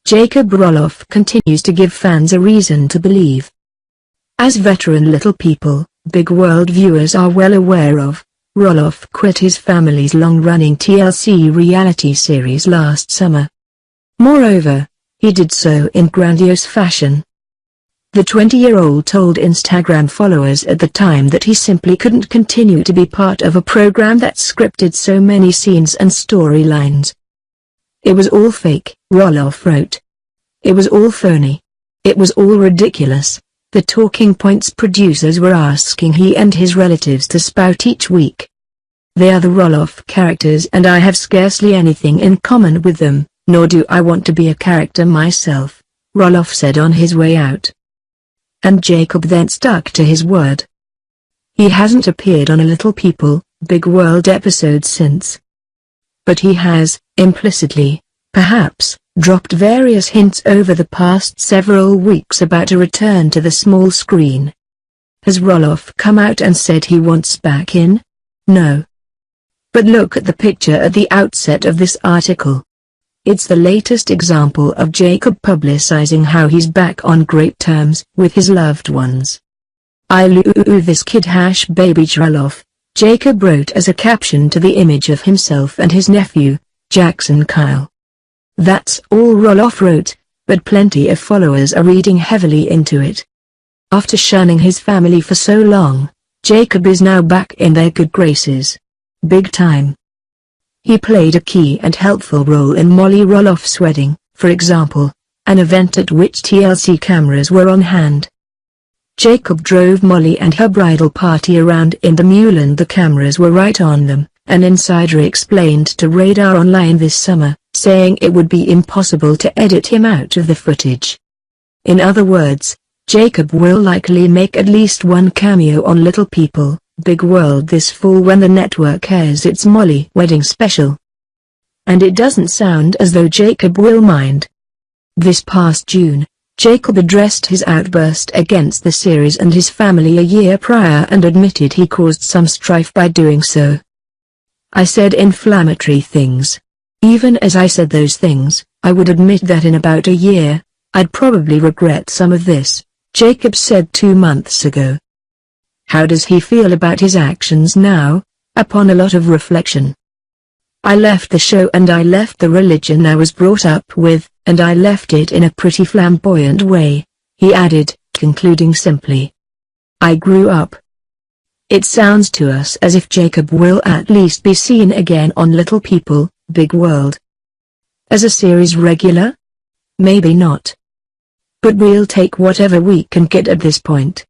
Jacob Roloff continues to give fans a reason to believe. As veteran Little People, Big World viewers are well aware of, Roloff quit his family's long-running TLC reality series last summer. Moreover, he did so in grandiose fashion. The 20-year-old told Instagram followers at the time that he simply couldn't continue to be part of a program that scripted so many scenes and storylines. It was all fake, Roloff wrote. It was all phony. It was all ridiculous, the talking points producers were asking he and his relatives to spout each week. They are the Roloff characters and I have scarcely anything in common with them, nor do I want to be a character myself, Roloff said on his way out. And Jacob then stuck to his word. He hasn't appeared on a Little People, Big World episode since. But he has, implicitly, perhaps, dropped various hints over the past several weeks about a return to the small screen. Has Roloff come out and said he wants back in? No. But look at the picture at the outset of this article. It's the latest example of Jacob publicizing how he's back on great terms with his loved ones. I love this kid #baby Roloff, Jacob wrote as a caption to the image of himself and his nephew, Jackson Kyle. That's all Roloff wrote, but plenty of followers are reading heavily into it. After shunning his family for so long, Jacob is now back in their good graces. Big time. He played a key and helpful role in Molly Roloff's wedding, for example, an event at which TLC cameras were on hand. Jacob drove Molly and her bridal party around in the mule and the cameras were right on them, an insider explained to Radar Online this summer, saying it would be impossible to edit him out of the footage. In other words, Jacob will likely make at least one cameo on Little People, Big World this fall when the network airs its Molly wedding special. And it doesn't sound as though Jacob will mind. This past June, Jacob addressed his outburst against the series and his family a year prior and admitted he caused some strife by doing so. I said inflammatory things. Even as I said those things, I would admit that in about a year, I'd probably regret some of this, Jacob said 2 months ago. How does he feel about his actions now? Upon a lot of reflection. I left the show and I left the religion I was brought up with, and I left it in a pretty flamboyant way, he added, concluding simply. I grew up. It sounds to us as if Jacob will at least be seen again on Little People, Big World. As a series regular? Maybe not. But we'll take whatever we can get at this point.